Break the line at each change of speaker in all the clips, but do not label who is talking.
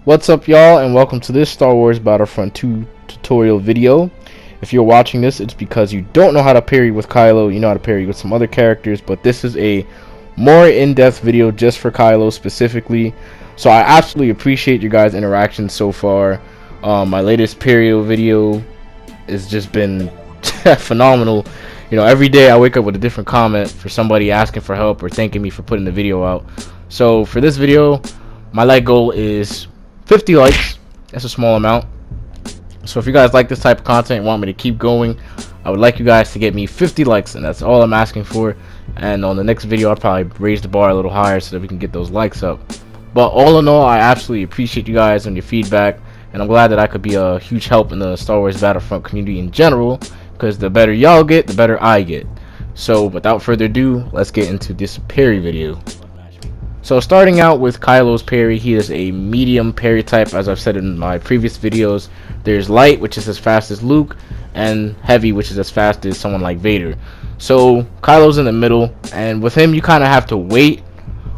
What's up, y'all, and welcome to this Star Wars Battlefront 2 tutorial video. If you're watching this, it's because you don't know how to parry with Kylo. You know how to parry with some other characters, but this is a more in-depth video just for Kylo specifically. So I absolutely appreciate you guys' interaction so far. My latest parry video has just been phenomenal. You know, every day I wake up with a different comment for somebody asking for help or thanking me for putting the video out. So for this video, my like goal is 50 likes. That's a small amount. So if you guys like this type of content and want me to keep going, I would like you guys to get me 50 likes, and that's all I'm asking for. And on the next video, I'll probably raise the bar a little higher so that we can get those likes up. But all in all, I absolutely appreciate you guys and your feedback, and I'm glad that I could be a huge help in the Star Wars Battlefront community in general, because the better y'all get, the better I get. So without further ado, let's get into this parry video. So starting out with Kylo's parry, he is a medium parry type, as I've said in my previous videos. There's light, which is as fast as Luke, and heavy, which is as fast as someone like Vader. So Kylo's in the middle, and with him you kind of have to wait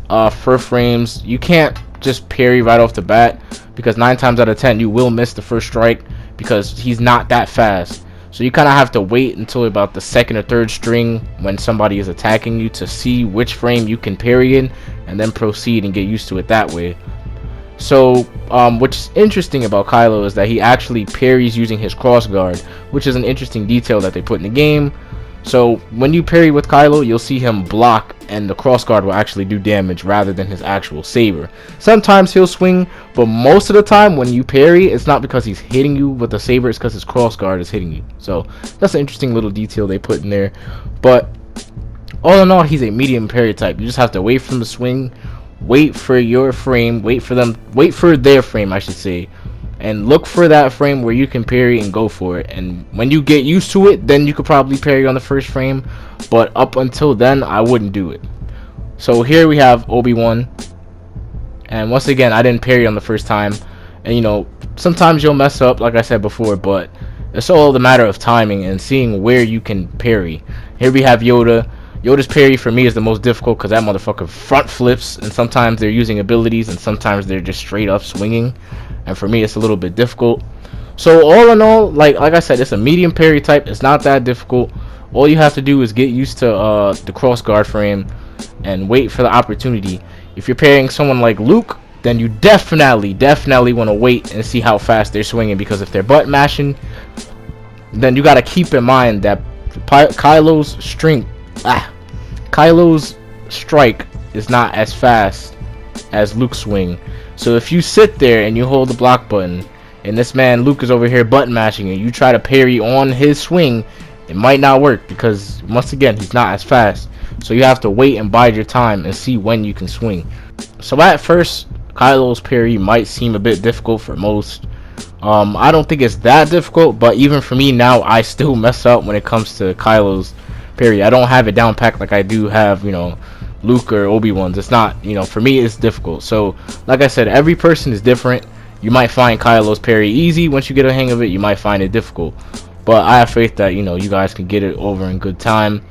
for frames. You can't just parry right off the bat, because 9 times out of 10 you will miss the first strike because he's not that fast. So you kind of have to wait until about the second or third string when somebody is attacking you to see which frame you can parry in, and then proceed and get used to it that way. So what's interesting about Kylo is that he actually parries using his cross guard, which is an interesting detail that they put in the game. So when you parry with Kylo, you'll see him block, and the cross guard will actually do damage rather than his actual saber. Sometimes he'll swing, but most of the time when you parry, it's not because he's hitting you with the saber, it's because his cross guard is hitting you. So that's an interesting little detail they put in there. But all in all, he's a medium parry type. You just have to wait for him to swing, wait for your frame, wait for their frame, I should say, and look for that frame where you can parry and go for it. And when you get used to it, then you could probably parry on the first frame, but up until then I wouldn't do it. So here we have Obi-Wan, and once again I didn't parry on the first time, and you know, sometimes you'll mess up like I said before, but it's all the matter of timing and seeing where you can parry. Here we have Yoda. Yoda's parry for me is the most difficult because that motherfucker front flips, and sometimes they're using abilities and sometimes they're just straight up swinging, and for me it's a little bit difficult. So all in all, like I said, it's a medium parry type. It's not that difficult. All you have to do is get used to the cross guard frame and wait for the opportunity. If you're parrying someone like Luke, then you definitely want to wait and see how fast they're swinging, because if they're button mashing, then you got to keep in mind that Kylo's strike is not as fast as Luke's swing. So if you sit there and you hold the block button, and this man Luke is over here button mashing, and you try to parry on his swing, it might not work because once again he's not as fast. So you have to wait and bide your time and see when you can swing. So at first, Kylo's parry might seem a bit difficult for most. I don't think it's that difficult, but even for me now, I still mess up when it comes to Kylo's parry. I don't have it down packed like I do have, you know, Luke or Obi-Wan's. It's not, you know, for me it's difficult. So like I said, every person is different. You might find Kylo's parry easy. Once you get a hang of it, you might find it difficult, but I have faith that, you know, you guys can get it over in good time.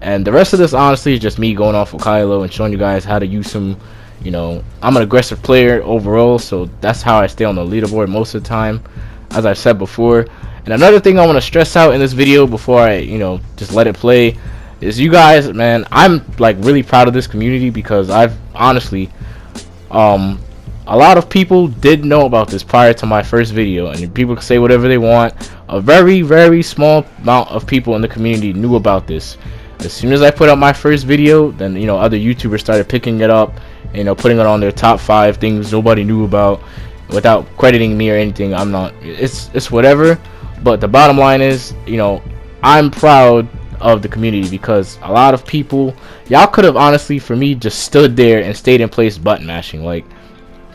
And the rest of this honestly is just me going off with Kylo and showing you guys how to use him. You know, I'm an aggressive player overall, so that's how I stay on the leaderboard most of the time, as I've said before. And another thing I want to stress out in this video before I, you know, just let it play, is you guys, man, I'm like really proud of this community, because I've honestly, a lot of people did know about this prior to my first video, and people can say whatever they want. A very small amount of people in the community knew about this. As soon as I put up my first video, then, you know, other YouTubers started picking it up, you know, putting it on their top 5 things nobody knew about, without crediting me or anything. I'm not, it's whatever. But the bottom line is, you know, I'm proud of the community, because a lot of people, y'all could have honestly, for me, just stood there and stayed in place button mashing. Like,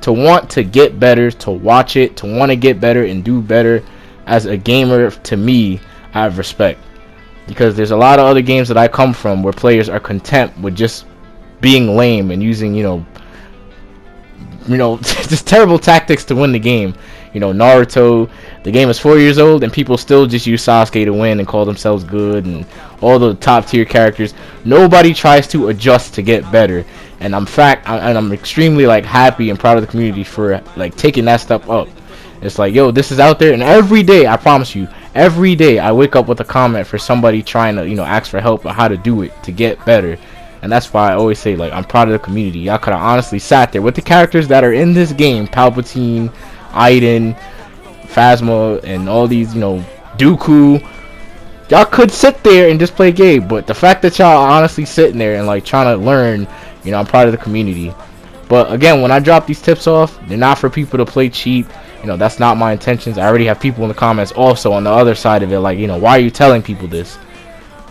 to want to get better, to watch it, to want to get better and do better as a gamer, to me, I have respect. Because there's a lot of other games that I come from where players are content with just being lame and using, you know, just terrible tactics to win the game. You know, Naruto, the game is 4 years old and people still just use Sasuke to win and call themselves good, and all the top tier characters. Nobody tries to adjust to get better. and I'm extremely like happy and proud of the community for like taking that step up. It's like, yo, this is out there, and every day, I promise you, every day I wake up with a comment for somebody trying to, ask for help on how to do it to get better. And that's why I always say, like, I'm proud of the community. Y'all could have honestly sat there with the characters that are in this game, Palpatine, Iden, Phasma, and all these, Dooku. Y'all could sit there and just play game, but the fact that y'all are honestly sitting there and like trying to learn, I'm proud of the community. But again, when I drop these tips off, they're not for people to play cheap. That's not my intentions. I already have people in the comments also on the other side of it, like, why are you telling people this?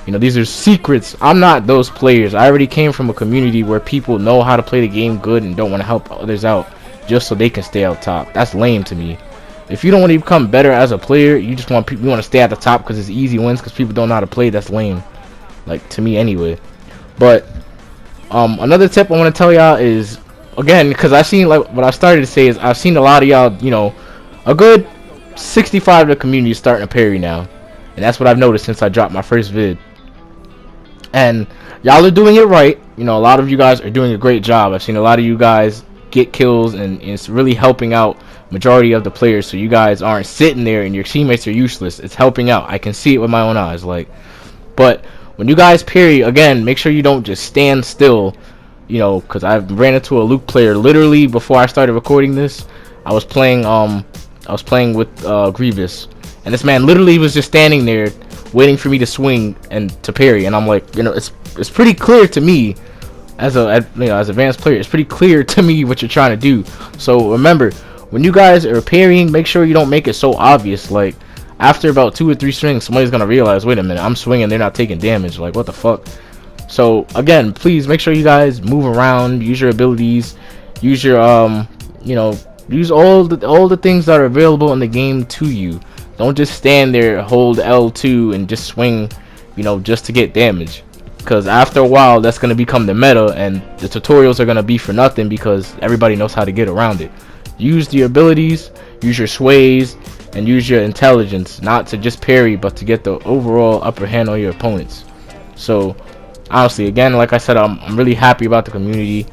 These are secrets. I'm not those players. I already came from a community where people know how to play the game good and don't want to help others out just so they can stay out top. That's lame to me. If you don't want to become better as a player, you just want people, you want to stay at the top because it's easy wins because people don't know how to play. That's lame, like, to me anyway. But another tip I want to tell y'all is, again, because I've seen, like, what I started to say is I've seen a lot of y'all, a good 65 of the community is starting to parry now, and that's what I've noticed since I dropped my first vid. And y'all are doing it right. A lot of you guys are doing a great job. I've seen a lot of you guys get kills, and it's really helping out majority of the players, so you guys aren't sitting there and your teammates are useless. It's helping out. I can see it with my own eyes. Like, but when you guys parry, again, make sure you don't just stand still, because I ran into a Luke player literally before I started recording this. I was playing with Grievous, and this man literally was just standing there waiting for me to swing and to parry, and I'm like, it's pretty clear to me as a advanced player, it's pretty clear to me what you're trying to do. So remember, when you guys are parrying, make sure you don't make it so obvious. Like, after about 2 or 3 swings, somebody's gonna realize, wait a minute, I'm swinging, they're not taking damage. Like, what the fuck? So again, please make sure you guys move around, use your abilities, use your use all the things that are available in the game to you. Don't just stand there, hold L2 and just swing, just to get damage. Because after a while, that's gonna become the meta, and the tutorials are gonna be for nothing because everybody knows how to get around it. Use the abilities, use your sways, and use your intelligence, not to just parry, but to get the overall upper hand on your opponents. So honestly, again, like I said, I'm really happy about the community.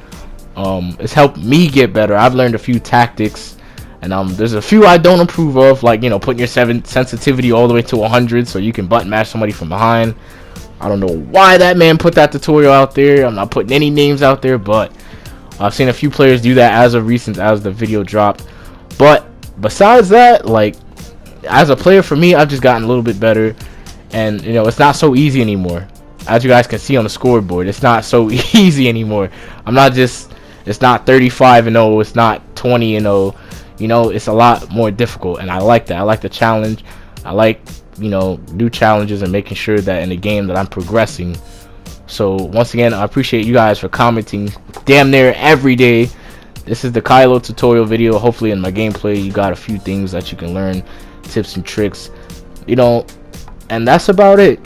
It's helped me get better. I've learned a few tactics, and there's a few I don't approve of, like, putting your sensitivity all the way to 100 so you can button mash somebody from behind. I don't know why that man put that tutorial out there. I'm not putting any names out there, but I've seen a few players do that as of recent, as the video dropped. But besides that, like, as a player, for me, I've just gotten a little bit better, and it's not so easy anymore. As you guys can see on the scoreboard, it's not so easy anymore. It's not 35-0, it's not 20-0. It's a lot more difficult, and I like that. I like the challenge. I like new challenges and making sure that in the game that I'm progressing. So once again, I appreciate you guys for commenting damn near every day. This is the Kylo tutorial video. Hopefully in my gameplay you got a few things that you can learn, tips and tricks, and that's about it.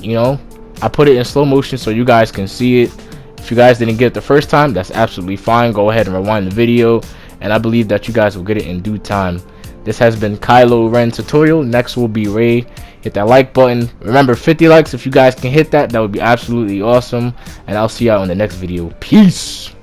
I put it in slow motion so you guys can see it. If you guys didn't get it the first time, that's absolutely fine. Go ahead and rewind the video, and I believe that you guys will get it in due time. This has been Kylo Ren tutorial. Next will be Ray. Hit that like button. Remember, 50 likes. If you guys can hit that, that would be absolutely awesome. And I'll see y'all in the next video. Peace.